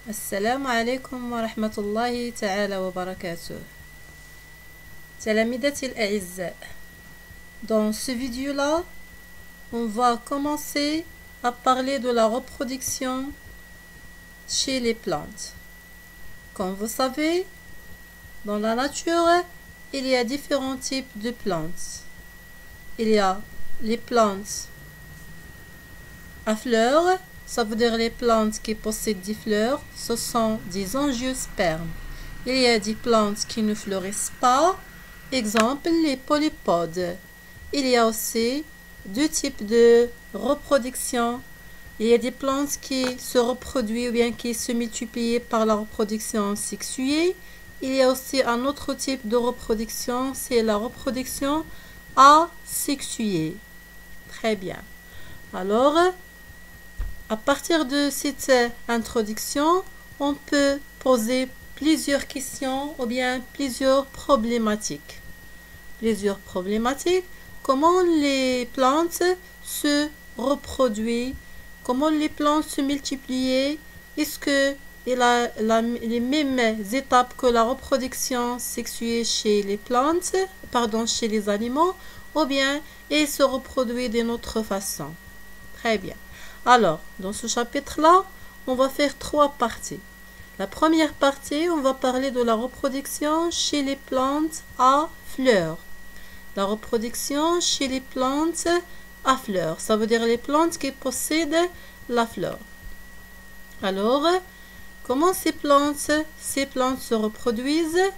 السلام عليكم ورحمة الله تعالى وبركاته. تلاميذتي الأعزاء, dans ce vidéo-là, on va commencer à parler de la reproduction chez les plantes. Comme vous savez, dans la nature, il y a différents types de plantes. Il y a les plantes à fleurs, ça veut dire les plantes qui possèdent des fleurs, ce sont des angiospermes. Il y a des plantes qui ne fleurissent pas, exemple les polypodes. Il y a aussi deux types de reproduction. Il y a des plantes qui se reproduisent ou bien qui se multiplient par la reproduction sexuée. Il y a aussi un autre type de reproduction, c'est la reproduction asexuée. Très bien. Alors, à partir de cette introduction, on peut poser plusieurs questions ou bien plusieurs problématiques. Comment les plantes se reproduisent, comment les plantes se multiplient, est-ce que il a les mêmes étapes que la reproduction sexuée chez les plantes, chez les animaux, ou bien il se reproduit d'une autre façon. Très bien. Alors, dans ce chapitre-là, on va faire trois parties. La première partie, on va parler de la reproduction chez les plantes à fleurs. La reproduction chez les plantes à fleurs, ça veut dire les plantes qui possèdent la fleur. Alors, comment ces plantes se reproduisent?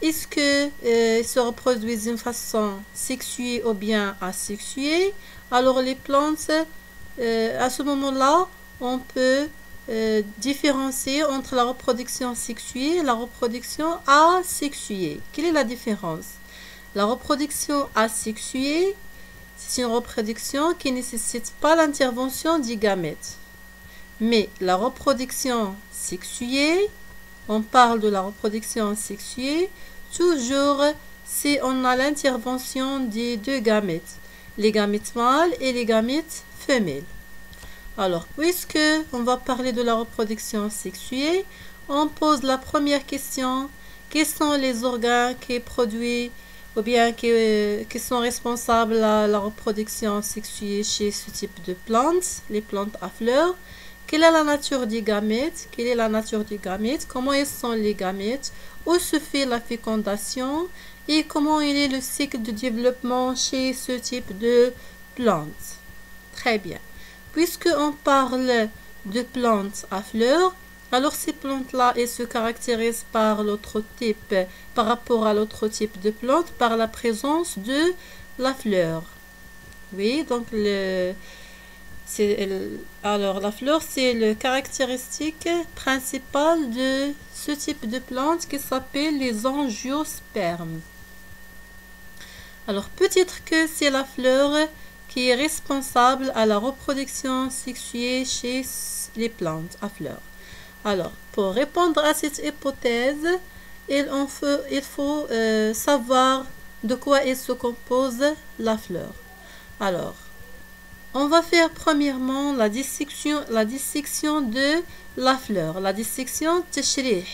Est-ce qu'elles se reproduisent d'une façon sexuée ou bien asexuée? Alors, les plantes, à ce moment-là, on peut différencier entre la reproduction sexuée et la reproduction asexuée. Quelle est la différence? La reproduction asexuée, c'est une reproduction qui ne nécessite pas l'intervention des gamètes. Mais la reproduction sexuée, on parle de la reproduction sexuée, toujours si on a l'intervention des deux gamètes, les gamètes mâles et les gamètes femelles. Alors, puisque on va parler de la reproduction sexuée, on pose la première question: quels sont les organes qui produisent ou bien qui sont responsables à la reproduction sexuée chez ce type de plantes, les plantes à fleurs? Quelle est la nature des gamètes? Comment ils sont les gamètes? Où se fait la fécondation? Et comment il est le cycle de développement chez ce type de plantes? Très bien. Puisque on parle de plantes à fleurs, alors ces plantes-là, elles se caractérisent par rapport à l'autre type de plante, par la présence de la fleur. Oui, donc la fleur, c'est la caractéristique principale de ce type de plante qui s'appelle les angiospermes. Alors, peut-être que c'est la fleur qui est responsable à la reproduction sexuée chez les plantes à fleurs. Alors, pour répondre à cette hypothèse, il faut savoir de quoi elle se compose la fleur. Alors, on va faire premièrement la dissection de la fleur. La dissection تشريح.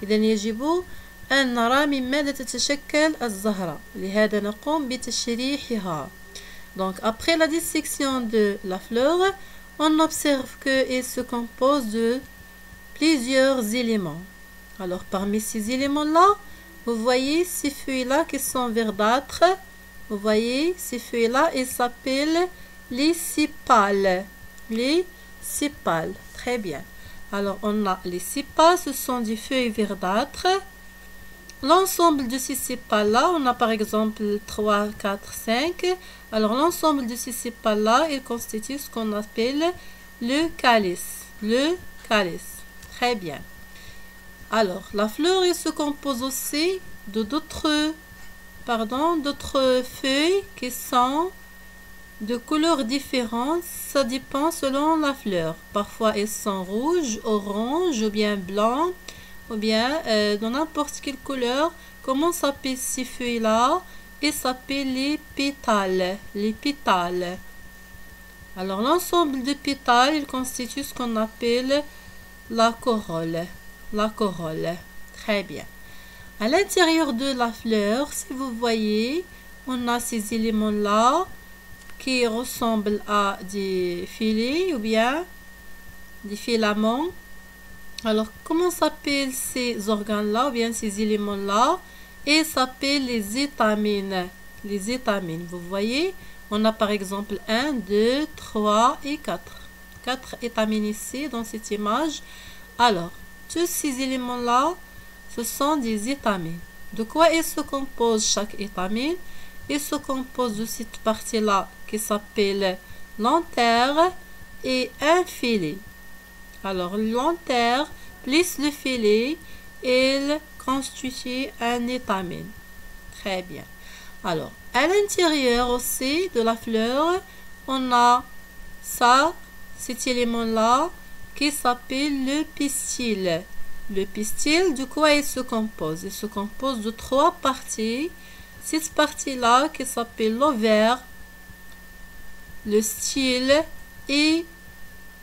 إذا يجب أن نرى من ماذا تتشكل الزهرة. لهذا نقوم بتشريحها. Donc, après la dissection de la fleur, on observe qu'elle se compose de plusieurs éléments. Alors, parmi ces éléments-là, vous voyez ces feuilles-là qui sont verdâtres. Vous voyez ces feuilles-là, elles s'appellent les sépales. Les sépales. Très bien. Alors, on a les sépales, ce sont des feuilles verdâtres. L'ensemble de ces sépales-là, on a par exemple 3, 4, 5. Alors, l'ensemble de ces sépales-là, ils constituent ce qu'on appelle le calice. Le calice. Très bien. Alors, la fleur, elle se compose aussi de d'autres feuilles qui sont de couleurs différentes. Ça dépend selon la fleur. Parfois, elles sont rouges, oranges ou bien blancs. Ou bien dans n'importe quelle couleur. Comment s'appellent ces feuilles-là? Elles s'appellent les pétales. Les pétales. Alors l'ensemble de pétales, il constitue ce qu'on appelle la corolle. La corolle. Très bien. À l'intérieur de la fleur, si vous voyez, on a ces éléments-là qui ressemblent à des filets ou bien des filaments. Alors, comment s'appellent ces organes-là ou bien ces éléments-là? Ils s'appellent les étamines. Les étamines, vous voyez, on a par exemple 1, 2, 3 et 4. 4 étamines ici dans cette image. Alors, tous ces éléments-là, ce sont des étamines. De quoi ils se composent chaque étamine? Il se compose de cette partie-là qui s'appelle l'antère et un filet. Alors, l'antère plus le filet, il constitue un étamine. Très bien. Alors, à l'intérieur aussi de la fleur, on a ça, cet élément-là, qui s'appelle le pistil. Le pistil, de quoi il se compose? Il se compose de 3 parties. Cette partie-là qui s'appelle l'ovaire, le style et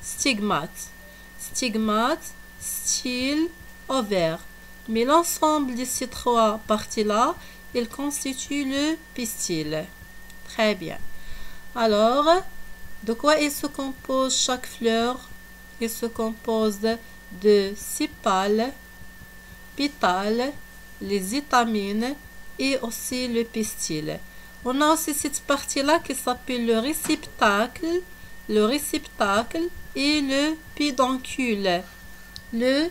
stigmate. Stigmate, style, ovaire. Mais l'ensemble de ces 3 parties-là, il constitue le pistil. Très bien. Alors, de quoi il se compose chaque fleur? Il se compose de sépales, pétales, les étamines et aussi le pistil. On a aussi cette partie-là qui s'appelle le réceptacle et le pédoncule. Le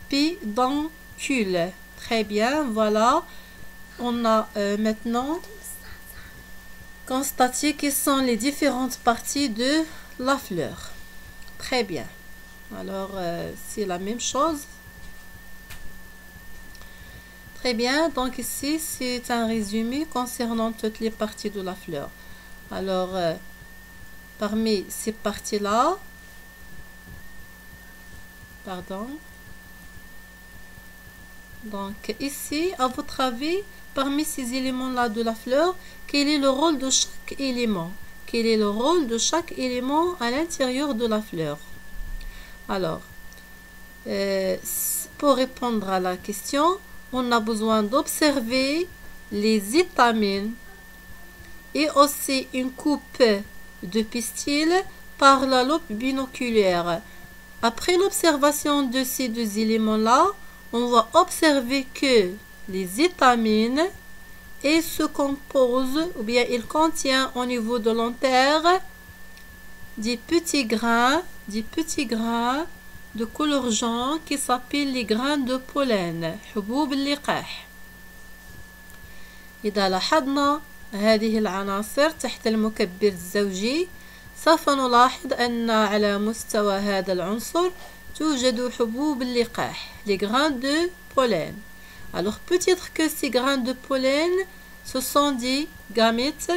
pédoncule. Très bien, voilà. On a maintenant constaté quelles sont les différentes parties de la fleur. Très bien. Alors, c'est la même chose. Très bien. Donc, ici, c'est un résumé concernant toutes les parties de la fleur. Alors, parmi ces parties-là, pardon. Donc, ici, à votre avis, parmi ces éléments-là de la fleur, quel est le rôle de chaque élément? Quel est le rôle de chaque élément à l'intérieur de la fleur? Alors, pour répondre à la question, on a besoin d'observer les étamines et aussi une coupe de pistil par la loupe binoculaire. Après l'observation de ces 2 éléments-là, on va observer que les étamines se composent ou bien il contient au niveau de l'antère des petits grains de couleur jaune qui s'appellent les grains de pollen حبوب اللقاح. إذا لاحظنا هذه العناصر تحت المكبر الزوجي سوف نلاحظ أن على مستوى هذا العنصر توجد حبوب اللقاح les grains de pollen. Alors peut-être que ces grains de pollen ce sont des gamètes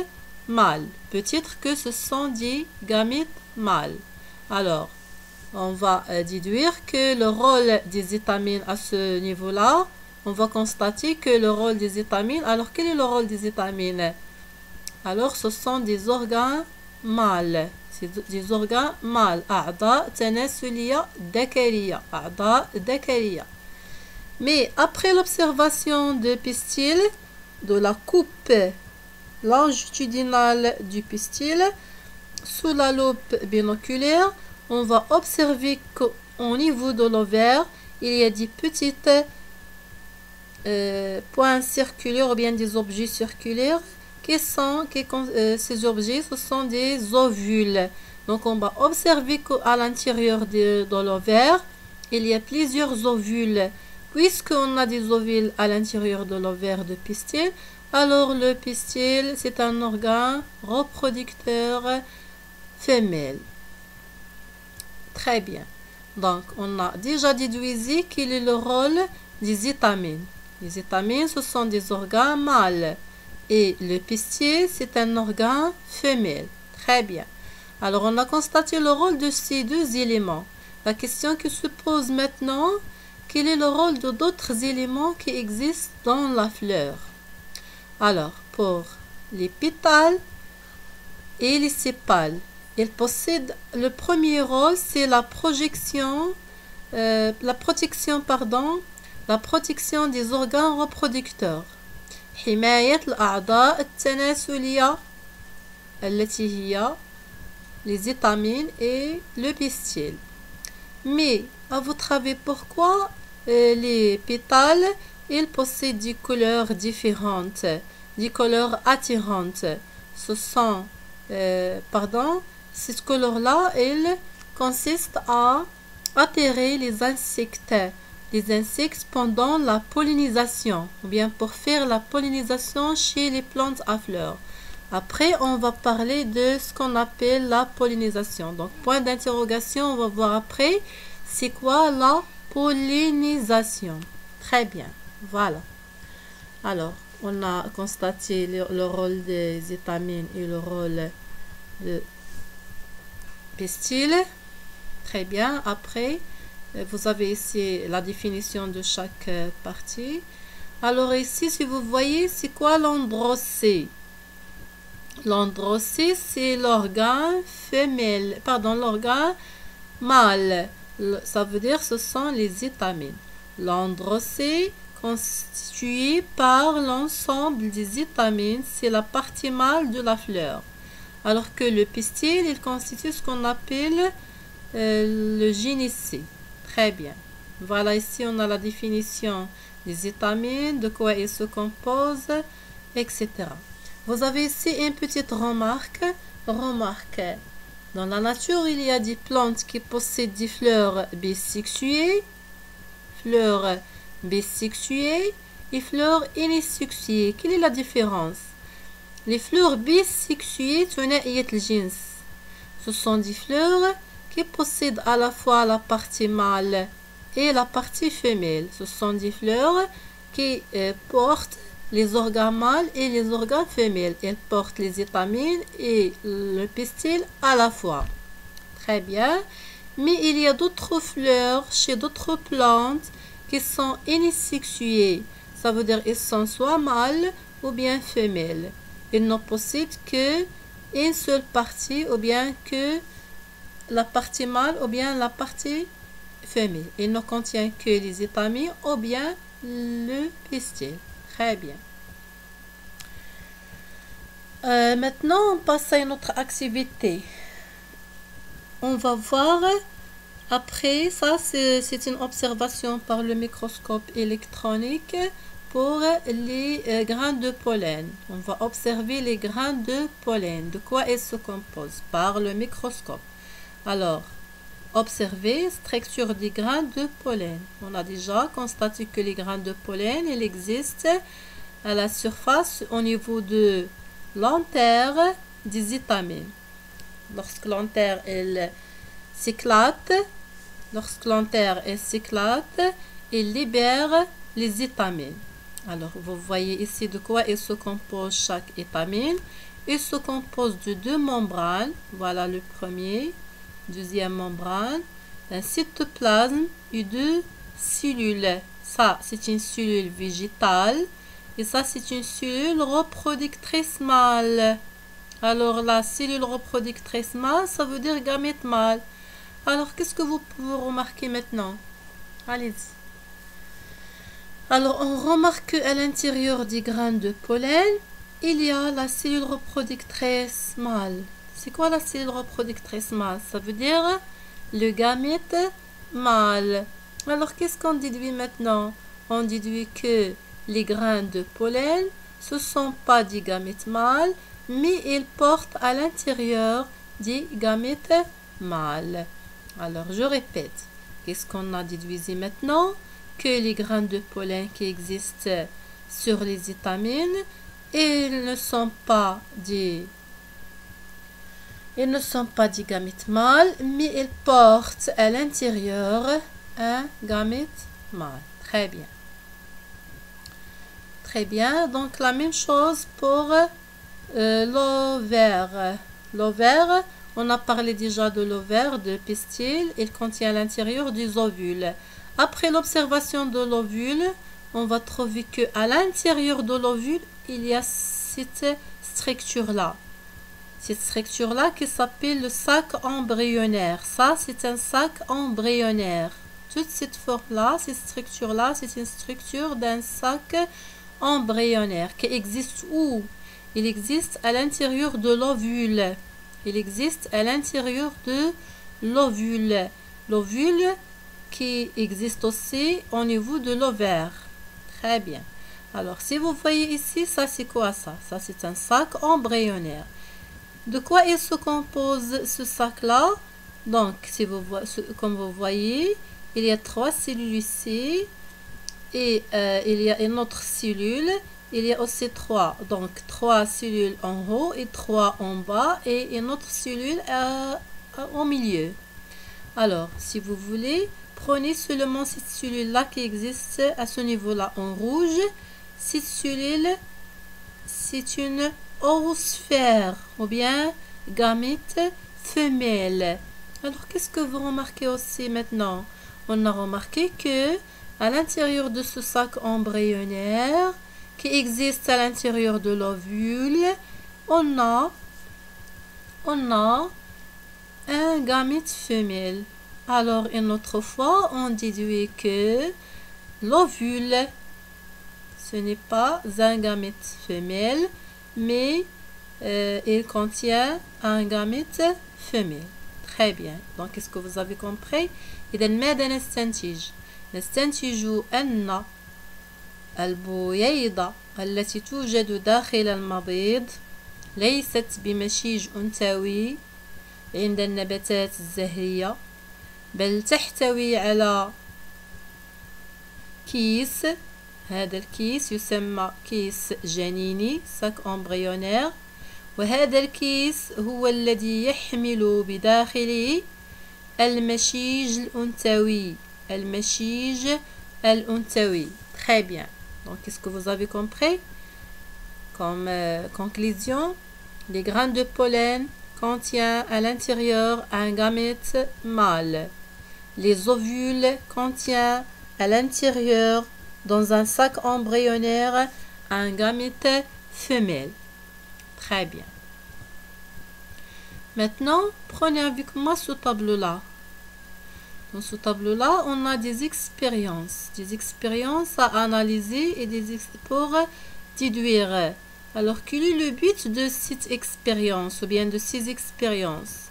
mâles. Peut-être que ce sont des gamètes mâles. Alors on va déduire que le rôle des étamines à ce niveau-là, on va constater que le rôle des étamines, alors quel est le rôle des étamines? Alors ce sont des organes mâles. C'est des organes mâles. أعضاء تناسلية ذكرية. أعضاء ذكرية. Mais après l'observation de pistil, de la coupe longitudinale du pistil, sous la loupe binoculaire, on va observer qu'au niveau de l'ovaire, il y a des petites points circulaires ou bien des objets circulaires ces objets, ce sont des ovules. Donc, on va observer qu'à l'intérieur de l'ovaire, il y a plusieurs ovules. Puisqu'on a des ovules à l'intérieur de l'ovaire de pistil, alors le pistil, c'est un organe reproducteur femelle. Très bien. Donc, on a déjà déduit quel est le rôle des étamines. Les étamines, ce sont des organes mâles. Et le pistil, c'est un organe femelle. Très bien. Alors, on a constaté le rôle de ces 2 éléments. La question qui se pose maintenant, quel est le rôle de d'autres éléments qui existent dans la fleur? Alors, pour les pétales et les sépales, ils possèdent le premier rôle, c'est la projection la protection, pardon, la protection des organes reproducteurs. حماية الأعضاء التناسلية التي هي les étamines et le pistil. Mais, à votre avis, pourquoi les pétales, ils possèdent des couleurs différentes, des couleurs attirantes? Ce sont, cette couleur-là, elle consiste à attirer les insectes pendant la pollinisation, ou bien pour faire la pollinisation chez les plantes à fleurs. Après, on va parler de ce qu'on appelle la pollinisation. Donc, point d'interrogation, on va voir après, c'est quoi la pollinisation. Très bien, voilà. Alors, on a constaté le rôle des étamines et le rôle de pistil. Très bien, après, vous avez ici la définition de chaque partie. Alors ici, si vous voyez, c'est quoi l'androcée? L'androcée, c'est l'organe femelle, pardon, l'organe mâle. Ça veut dire ce sont les étamines. L'androcée, constituée par l'ensemble des étamines, c'est la partie mâle de la fleur. Alors que le pistil, il constitue ce qu'on appelle le gynécée. Très bien. Voilà, ici on a la définition des étamines, de quoi ils se composent, etc. Vous avez ici une petite remarque. Remarque. Dans la nature, il y a des plantes qui possèdent des fleurs bisexuées, et fleurs unisexuées. Quelle est la différence? Les fleurs bisexuées, ce sont des fleurs qui possèdent à la fois la partie mâle et la partie femelle. Ce sont des fleurs qui portent les organes mâles et les organes femelles. Elles portent les étamines et le pistil à la fois. Très bien. Mais il y a d'autres fleurs chez d'autres plantes qui sont unisexuées. Ça veut dire qu'elles sont soit mâles ou bien femelles. Elles ne possèdent que une seule partie ou bien que la partie mâle ou bien la partie femelle. Il ne contient que les étamines ou bien le pistil. Très bien. Maintenant, on passe à une autre activité. On va voir après, ça c'est une observation par le microscope électronique pour les grains de pollen. On va observer les grains de pollen. De quoi ils se composent par le microscope. Alors, observez structure des grains de pollen. On a déjà constaté que les grains de pollen, ils existent à la surface au niveau de l'antère des étamines. Lorsque l'antère s'éclate, il libère les étamines. Alors, vous voyez ici de quoi il se compose chaque étamine. Il se compose de deux membranes. Voilà le premier. Deuxième membrane, d'un cytoplasme et de cellules. Ça, c'est une cellule végétale et ça, c'est une cellule reproductrice mâle. Alors, la cellule reproductrice mâle, ça veut dire gamète mâle. Alors, qu'est-ce que vous pouvez remarquer maintenant? Allez-y. Alors, on remarque qu'à l'intérieur des grains de pollen, il y a la cellule reproductrice mâle. C'est quoi la cellule reproductrice mâle? Ça veut dire le gamète mâle. Alors, qu'est-ce qu'on déduit maintenant? On déduit que les grains de pollen, ce ne sont pas des gamètes mâles, mais ils portent à l'intérieur des gamètes mâles. Alors, je répète. Qu'est-ce qu'on a déduit maintenant? Que les grains de pollen qui existent sur les étamines, ils ne sont pas des gamètes mâles, mais ils portent à l'intérieur un gamète mâle. Très bien. Très bien. Donc, la même chose pour l'ovaire. L'ovaire, on a parlé déjà de l'ovaire, de pistil. Il contient à l'intérieur des ovules. Après l'observation de l'ovule, on va trouver que à l'intérieur de l'ovule, il y a cette structure-là. Cette structure-là qui s'appelle le sac embryonnaire. Ça, c'est un sac embryonnaire. toute cette forme-là, cette structure-là, c'est une structure d'un sac embryonnaire qui existe où? Il existe à l'intérieur de l'ovule. Il existe à l'intérieur de l'ovule. L'ovule qui existe aussi au niveau de l'ovaire. Très bien. Alors, si vous voyez ici, ça c'est quoi ça? Ça c'est un sac embryonnaire. De quoi il se compose ce sac-là? Donc, si vous voyez, comme vous voyez, il y a 3 cellules ici et il y a une autre cellule. Il y a aussi 3. Donc, 3 cellules en haut et 3 en bas et une autre cellule au milieu. Alors, si vous voulez, prenez seulement cette cellule-là qui existe à ce niveau-là en rouge. Cette cellule, c'est une oosphère ou bien gamète femelle. Alors, qu'est-ce que vous remarquez aussi maintenant? On a remarqué que à l'intérieur de ce sac embryonnaire qui existe à l'intérieur de l'ovule, on a un gamète femelle. Alors, une autre fois, on déduit que l'ovule, ce n'est pas un gamète femelle, mais il contient un gamète femelle. Très bien. Donc, est-ce que vous avez compris? إذا ماذا نستنتج؟ نستنتج أن البويضة التي توجد داخل المبيض ليست بمشيج أنثوي عند النباتات الزهرية، بل تحتوي على كيس. هذا الكيس يسمى كيس جنيني sac embryonnaire، وهذا الكيس هو الذي يحمل بداخله المشيج الأنثوي. المشيج الأنثوي. Très bien. Donc, est-ce que vous avez compris? Comme conclusion, les grains de pollen contiennent à l'intérieur un gamète mâle. Les ovules contiennent à l'intérieur, dans un sac embryonnaire, un gamète femelle. Très bien. Maintenant, prenez avec moi ce tableau-là. Dans ce tableau-là, on a des expériences à analyser et pour déduire. Alors, quel est le but de cette expérience ou bien de ces expériences?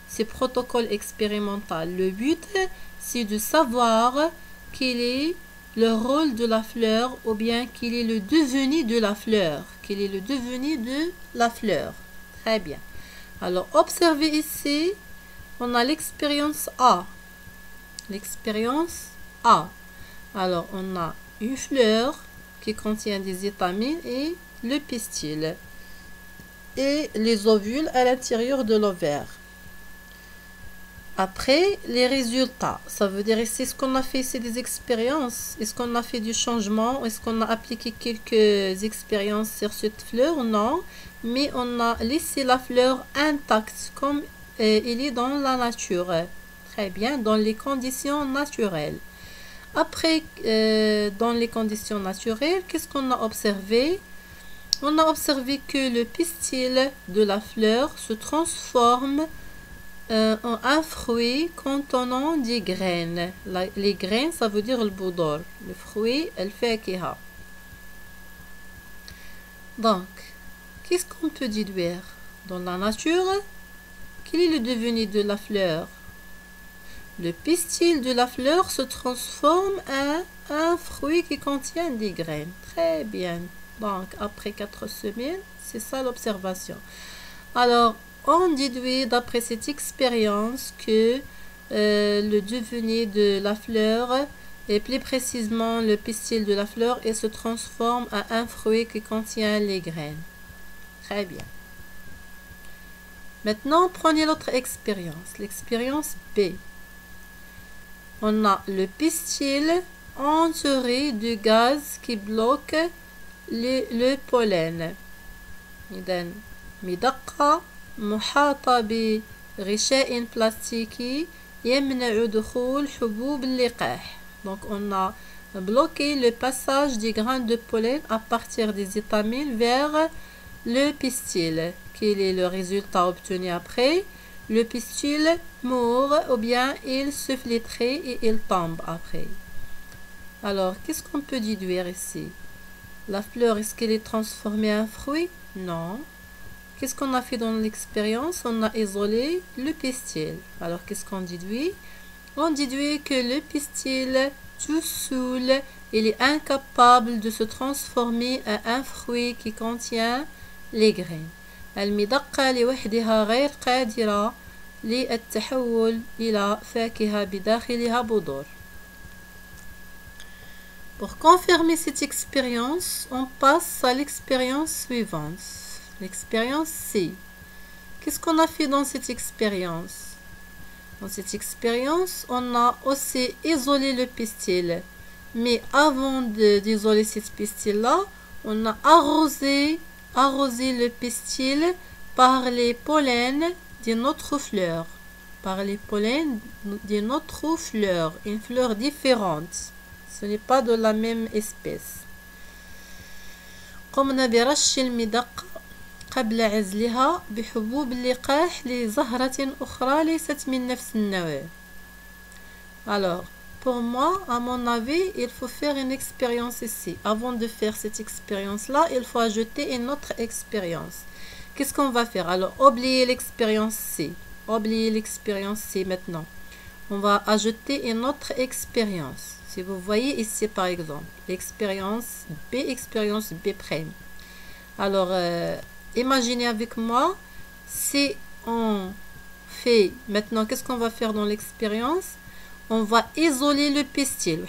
Ces protocoles expérimentaux. Le but, c'est de savoir quel est le rôle de la fleur ou bien quel est le devenu de la fleur. Quel est le devenu de la fleur? Très bien. Alors, observez ici, on a l'expérience A. L'expérience A. Alors, on a une fleur qui contient des étamines et le pistil et les ovules à l'intérieur de l'ovaire. Après, les résultats. Ça veut dire ici, ce qu'on a fait, c'est des expériences. Est-ce qu'on a fait du changement? Est-ce qu'on a appliqué quelques expériences sur cette fleur? Non. Mais on a laissé la fleur intacte comme il est dans la nature. Très bien, dans les conditions naturelles. Après, dans les conditions naturelles, qu'est-ce qu'on a observé? On a observé que le pistil de la fleur se transforme en un fruit contenant des graines. Les graines, ça veut dire le boudor. Le fruit, elle fait kiha. Donc, qu'est-ce qu'on peut déduire? Dans la nature, quel est le devenu de la fleur? Le pistil de la fleur se transforme en un fruit qui contient des graines. Très bien. Donc, après 4 semaines, c'est ça l'observation. Alors, on déduit d'après cette expérience que le devenu de la fleur, et plus précisément le pistil de la fleur, et se transforme en un fruit qui contient les graines. Très bien. Maintenant, prenez l'autre expérience, l'expérience B. On a le pistil entouré de gaz qui bloque le pollen. إذن مدقة محاطة بغشاء بلاستيكي يمنع دخول حبوب اللقاح. Donc on a bloqué le passage des grains de pollen à partir des étamines vers le pistil. Quel est le résultat obtenu après? le pistil mourt ou bien il se flétrit et il tombe après. Alors, qu'est-ce qu'on peut déduire ici? La fleur, est-ce qu'elle est transformée en fruit? Non. Qu'est-ce qu'on a fait dans l'expérience? On a isolé le pistil. Alors, qu'est-ce qu'on déduit? On déduit que le pistil tout seul, il est incapable de se transformer en un fruit qui contient les graines. المدقة لوحدها غير قادرة للتحول إلى فاكهة بداخلها بذور. Pour confirmer cette expérience, on passe à l'expérience suivante. L'expérience C. Qu'est-ce qu'on a fait dans cette expérience? Dans cette expérience, on a aussi isolé le pistil. Mais avant d'isoler cette pistil-là, on a arrosé le pistil par les pollens de notre fleur. Par les pollens de notre fleur. Une fleur différente. Ce n'est pas de la même espèce. قمنا برش المدقة قبل عزلها بحبوب اللقاح لزهرة أخرى ليست من نفس النوع. Alors, pour moi, à mon avis, il faut faire une expérience ici. Avant de faire cette expérience-là, il faut ajouter une autre expérience. Qu'est-ce qu'on va faire? Alors, oubliez l'expérience C. Oubliez l'expérience C maintenant. On va ajouter une autre expérience. Si vous voyez ici, par exemple, expérience B'. Alors, imaginez avec moi, si on fait, maintenant, qu'est-ce qu'on va faire dans l'expérience? On va isoler le pistil.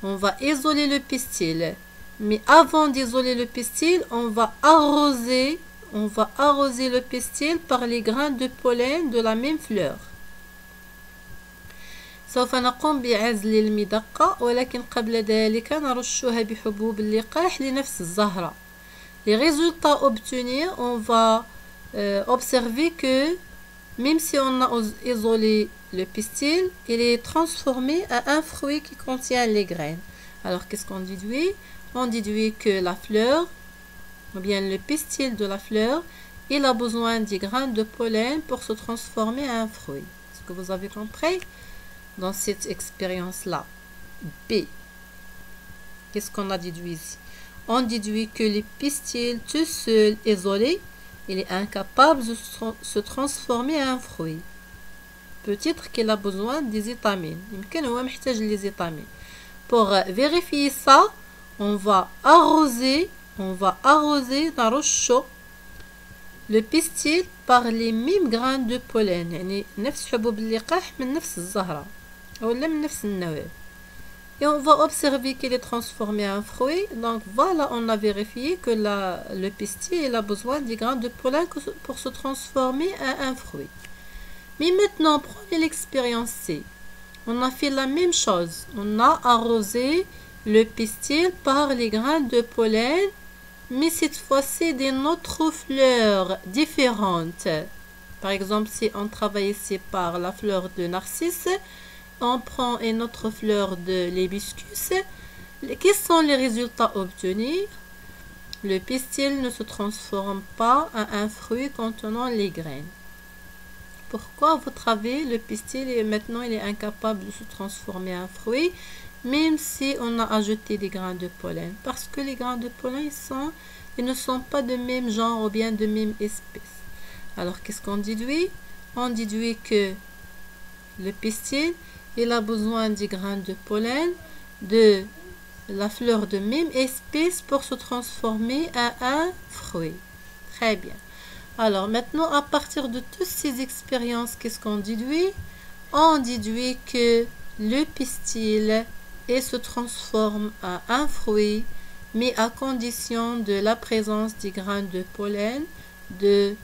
On va isoler le pistil. Mais avant d'isoler le pistil, on va arroser le pistil par les grains de pollen de la même fleur. سوف نقوم بعزل المدقة ولكن قبل ذلك نرشها بحبوب اللقاح لنفس الزهرة. Les résultats obtenus, on va observer que même si on a isolé le pistil, il est transformé en un fruit qui contient les graines. Alors qu'est-ce qu'on déduit? On déduit que la fleur, ou bien le pistil de la fleur, il a besoin des grains de pollen pour se transformer en un fruit. Est-ce que vous avez compris? Dans cette expérience-là, B. Qu'est-ce qu'on a déduit ici? On déduit que le pistil tout seul, isolé, il est incapable de se transformer en un fruit. Peut-être qu'il a besoin des étamines. Pour vérifier ça, on va arroser le pistil par les mêmes grains de pollen. يعني نفس حبوب اللقاح من نفس الزهرة. Et on va observer qu'il est transformé en fruit. Donc voilà, on a vérifié que le pistil il a besoin des grains de pollen pour se transformer en un fruit. Mais maintenant, prenez l'expérience C. On a fait la même chose. On a arrosé le pistil par les grains de pollen, mais cette fois-ci d'une autre fleur différente. Par exemple, si on travaille ici par la fleur de narcisse, on prend une autre fleur de l'hibiscus. Quels sont les résultats obtenus? Le pistil ne se transforme pas en un fruit contenant les graines. Pourquoi, à votre avis, le pistil maintenant il est incapable de se transformer en fruit, même si on a ajouté des grains de pollen? Parce que les grains de pollen ils ne sont pas de même genre ou bien de même espèce. Alors qu'est-ce qu'on déduit? On déduit que le pistil il a besoin des grains de pollen de la fleur de même espèce pour se transformer en un fruit. Très bien. Alors maintenant, à partir de toutes ces expériences, qu'est-ce qu'on déduit? On déduit que le pistil se transforme en un fruit, mais à condition de la présence des grains de pollen de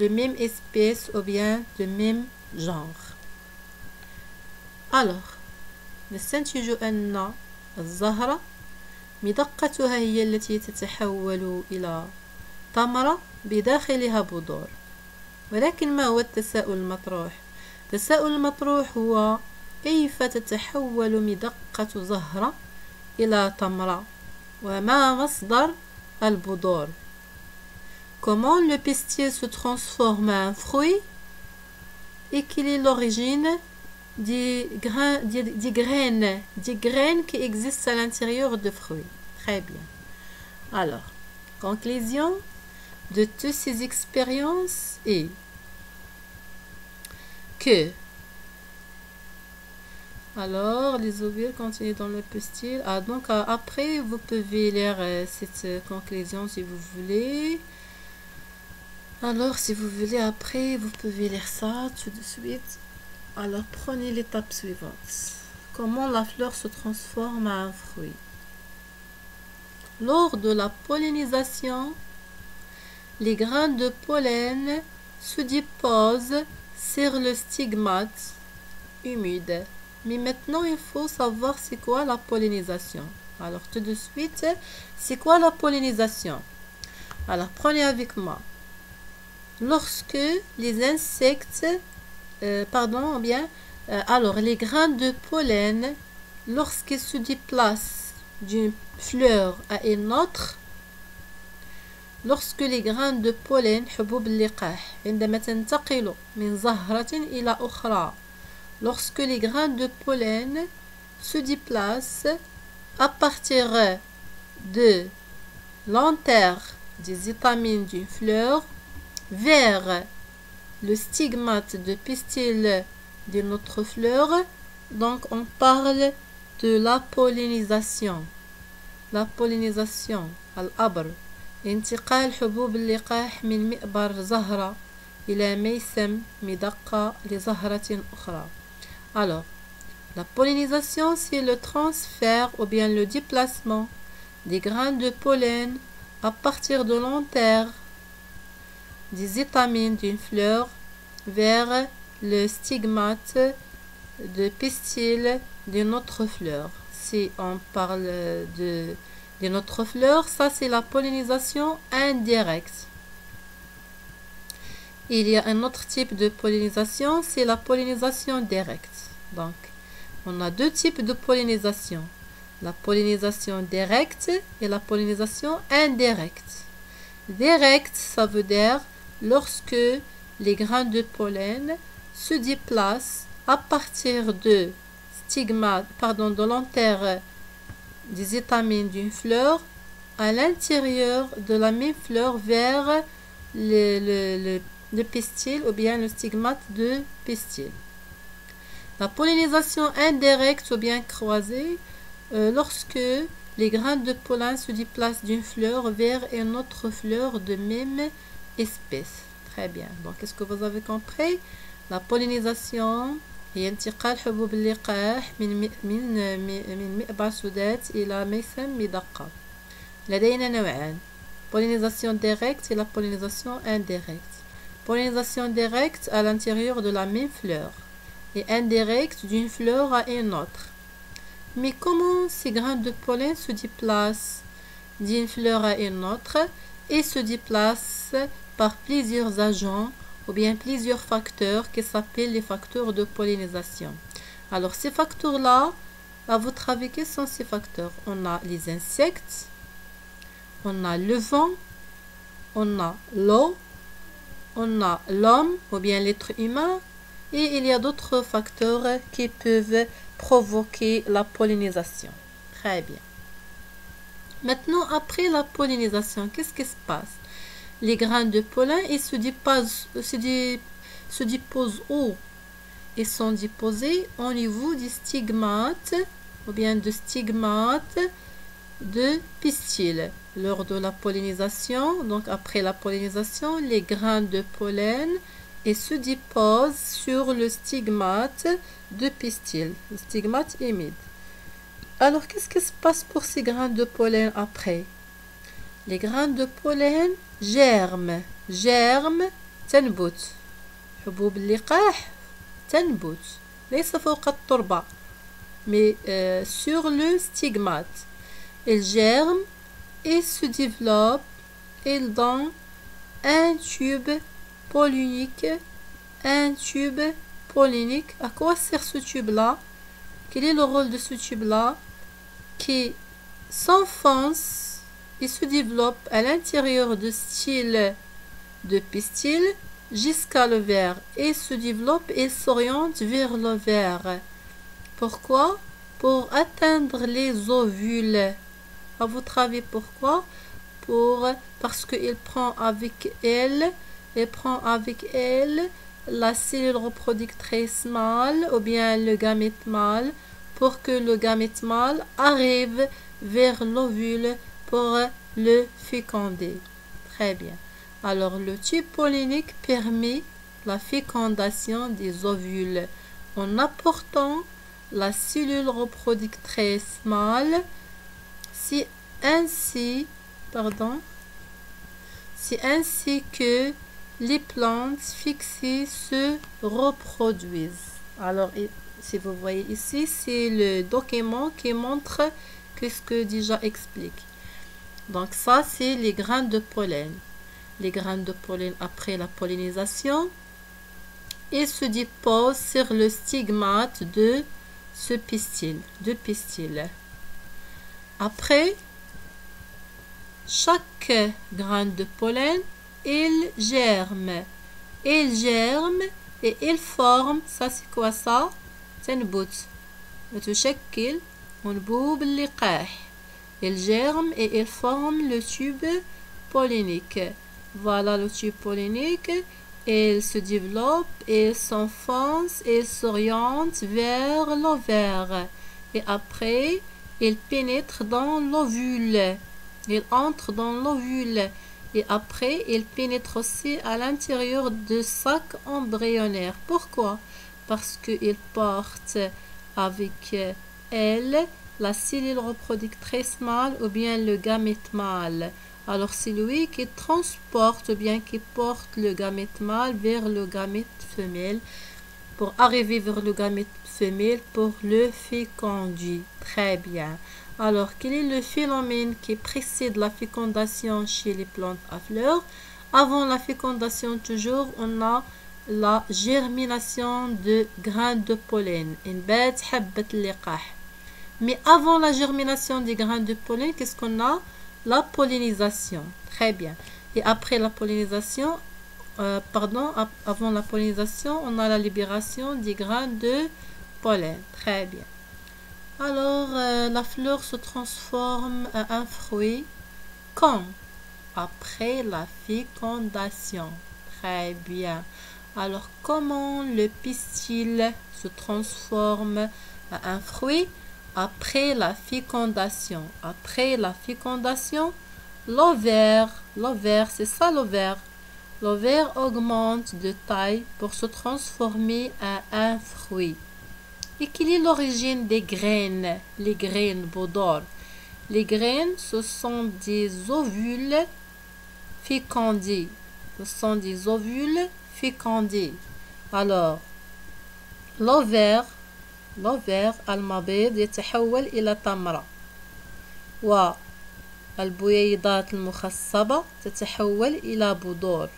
même espèce ou bien de même genre. Alors, نستنتج أن الزهرة مدقتها هي التي تتحول إلى تمرة بداخلها بذور. ولكن ما هو التساؤل المطروح؟ التساؤل المطروح هو كيف تتحول مدقة زهرة إلى تمرة وما مصدر البذور؟ comment le pistil se transforme en fruit et quelle est l'origine des graines qui existent à l'intérieur de fruits. Très bien. Alors, conclusion de toutes ces expériences est que alors les ovules contiennent dans le pistil. Donc après vous pouvez lire cette conclusion si vous voulez. Alors si vous voulez après vous pouvez lire ça tout de suite. Alors prenez l'étape suivante. Comment la fleur se transforme en fruit. Lors de la pollinisation, les grains de pollen se déposent sur le stigmate humide. Mais maintenant, il faut savoir c'est quoi la pollinisation. Alors, tout de suite, c'est quoi la pollinisation? Alors, prenez avec moi. Lorsque les insectes, alors les grains de pollen, lorsqu'ils se déplacent d'une fleur à une autre, lorsque les grains de pollen حبوب اللقاح عندما تنتقل من زهرة إلى أخرى, lorsque les grains de pollen se déplacent à partir de l'antère des étamines d'une fleur vers le stigmate de pistil d'une autre fleur, donc on parle de la pollinisation. La pollinisation, al-abr, انتقال حبوب اللقاح من مئبر زهرة إلى ميسم مدقة لزهرة أخرى. Alors, la pollinisation, c'est le transfert ou bien le déplacement des grains de pollen à partir de l'antère des étamines d'une fleur vers le stigmate de pistil d'une autre fleur. Si on parle d'une autre fleur, ça c'est la pollinisation indirecte. Il y a un autre type de pollinisation, c'est la pollinisation directe. Donc, on a deux types de pollinisation. La pollinisation directe et la pollinisation indirecte. Directe, ça veut dire lorsque les grains de pollen se déplacent à partir de de l'antère des étamines d'une fleur à l'intérieur de la même fleur vers le pistil ou bien le stigmate de pistil. La pollinisation indirecte ou bien croisée, lorsque les grains de pollen se déplacent d'une fleur vers une autre fleur de même espèce. Très bien. Donc, est-ce que vous avez compris? La pollinisation هي انتقال حبوب اللقاح من مئبر سودات إلى ميسم مدقة. لدينا نوعان, pollinisation directe et la pollinisation indirecte. Pollinisation directe à l'intérieur de la même fleur et indirecte d'une fleur à une autre. Mais comment ces grains de pollen se déplacent d'une fleur à une autre et se déplacent par plusieurs agents ou bien plusieurs facteurs qui s'appellent les facteurs de pollinisation. Alors ces facteurs-là, à votre avis, quels sont ces facteurs? On a les insectes, on a le vent, on a l'eau, on a l'homme ou bien l'être humain et il y a d'autres facteurs qui peuvent provoquer la pollinisation. Très bien. Maintenant, après la pollinisation, qu'est-ce qui se passe? Les grains de pollen, ils se déposent où? Ils sont déposés au niveau du stigmate ou bien de stigmate de pistil. Lors de la pollinisation, donc après la pollinisation, les grains de pollen ils se déposent sur le stigmate de pistil, le stigmate humide. Alors, qu'est-ce qui se passe pour ces grains de pollen après? Les grains de pollen germent. تنبت. حبوب اللقاح تنبت. ليس فوق التربة. Mais sur le stigmate. Ils germent et se développent. Ils donnent un tube pollinique. Un tube pollinique. À quoi sert ce tube-là? Quel est le rôle de ce tube-là? Qui s'enfonce et se développe à l'intérieur du style de pistil jusqu'à l'ovaire et se développe et s'oriente vers l'ovaire. Pourquoi? Pour atteindre les ovules. À votre avis, pourquoi? Parce qu'il prend avec elle la cellule reproductrice mâle ou bien le gamète mâle pour que le gamète mâle arrive vers l'ovule pour le féconder. Très bien. Alors, le tube pollinique permet la fécondation des ovules en apportant la cellule reproductrice mâle. C'est ainsi que les plantes fixées se reproduisent. Alors, si vous voyez ici, c'est le document qui montre ce que déjà explique. Donc ça, c'est les graines de pollen. Les graines de pollen après la pollinisation, ils se déposent sur le stigmate de ce pistil, Après, chaque graine de pollen, il germe et il forme. Ça, c'est quoi ça? تنبت وتشكل أنبوب اللقاح. Il germe et il forme le tube pollinique. Voilà le tube pollinique. Il se développe, il s'enfonce et s'oriente vers l'ovaire. Et après, il pénètre dans l'ovule. Il entre dans l'ovule. Et après, il pénètre aussi à l'intérieur du sac embryonnaire. Pourquoi? Parce qu'il porte avec elle la cellule reproductrice mâle ou bien le gamète mâle. Alors, c'est lui qui transporte ou bien qui porte le gamète mâle vers le gamète femelle pour arriver vers le gamète femelle pour le féconder. Très bien. Alors, quel est le phénomène qui précède la fécondation chez les plantes à fleurs? Avant la fécondation, toujours, on a la germination de graines de pollen. Mais avant la germination des graines de pollen, qu'est-ce qu'on a? La pollinisation. Très bien. Et après la pollinisation, avant la pollinisation, on a la libération des graines de pollen. Très bien. Alors, la fleur se transforme en un fruit quand? Après la fécondation. Très bien. Alors, comment le pistil se transforme en un fruit? Après la fécondation. Après la fécondation, l'ovaire, c'est ça l'ovaire. L'ovaire augmente de taille pour se transformer en un fruit. Et quelle est l'origine des graines? Les graines bodor. Les graines, ce sont des ovules fécondés. Alors, l'ovaire المبيض يتحول إلى تمرة والبويضات المخصبة تتحول إلى بذور.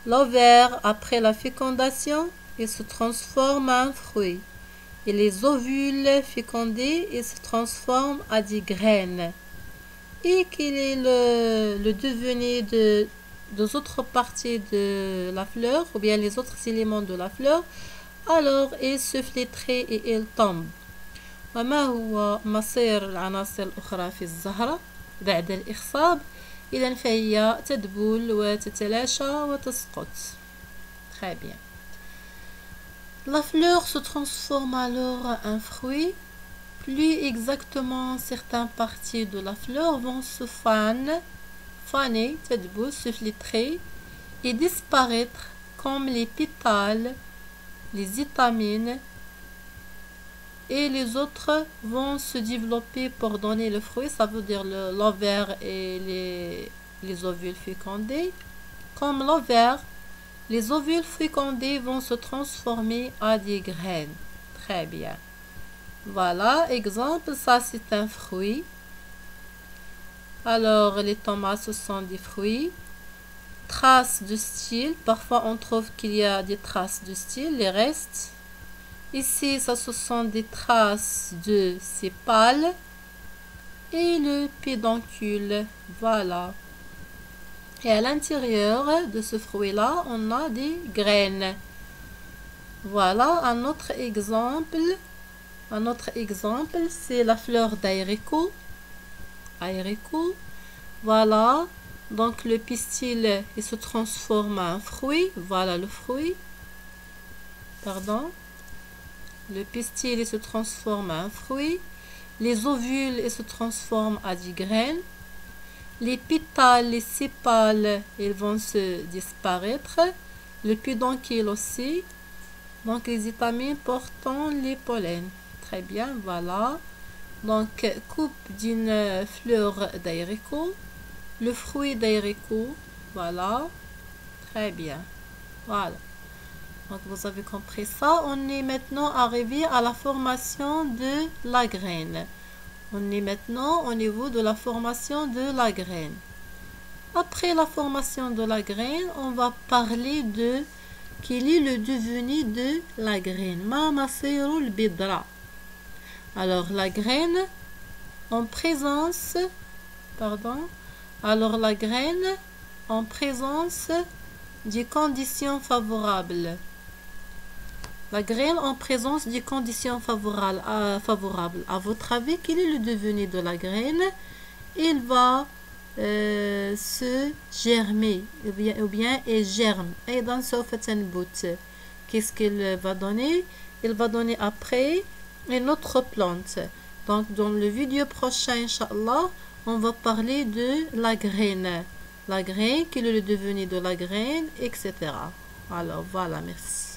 L'ovaire, après la fécondation, il se transforme en fruit. Et les ovules fécondés, ils se transforment en des graines. Et quel est le devenir des autres parties de la fleur, ou bien les autres éléments de la fleur? Alors, il se flétrit et il tombe. وما هو مصير العناصر الأخرى في الزهرة بعد الإخصاب؟ إذن فهي تدبل وتتلاشى وتسقط. Très bien. La fleur se transforme alors en fruit. Plus exactement, certaines parties de la fleur vont se faner, se flétrer et disparaître comme les pétales, les étamines, et les autres vont se développer pour donner le fruit, ça veut dire l'ovaire et les ovules fécondés. Comme l'ovaire, les ovules fécondés vont se transformer en des graines. Très bien. Voilà, exemple, ça c'est un fruit. Alors, les tomates, ce sont des fruits. Traces de style, parfois on trouve qu'il y a des traces de style, les restes. Ici, ça ce sont des traces de sépales et le pédoncule. Voilà. Et à l'intérieur de ce fruit-là, on a des graines. Voilà un autre exemple. Un autre exemple, c'est la fleur d'aéricot. Voilà. Donc le pistil, il se transforme en un fruit. Voilà le fruit. Pardon. Le pistil, il se transforme en un fruit. Les ovules, ils se transforment en des graines. Les pétales, les sépales, ils vont se disparaître. Le pédoncule aussi. Donc les étamines portant les pollens. Très bien, voilà. Donc coupe d'une fleur d'aéricot. Le fruit d'aéricot. Voilà. Très bien. Voilà. Donc vous avez compris ça. On est maintenant arrivé à la formation de la graine. On est maintenant au niveau de la formation de la graine. Après la formation de la graine, on va parler de quel est le devenu de la graine. Ma masirul bidra. Alors la graine en présence, alors la graine en présence des conditions favorables. La graine en présence des conditions favorables. À votre avis, quel est le devenu de la graine? Il va se germer, ou bien il germe. Et dans ce fait, qu'est-ce qu'il va donner? Il va donner après une autre plante. Donc, dans le vidéo prochain, Inch'Allah, on va parler de la graine. La graine, quel est le devenu de la graine, etc. Alors, voilà, merci.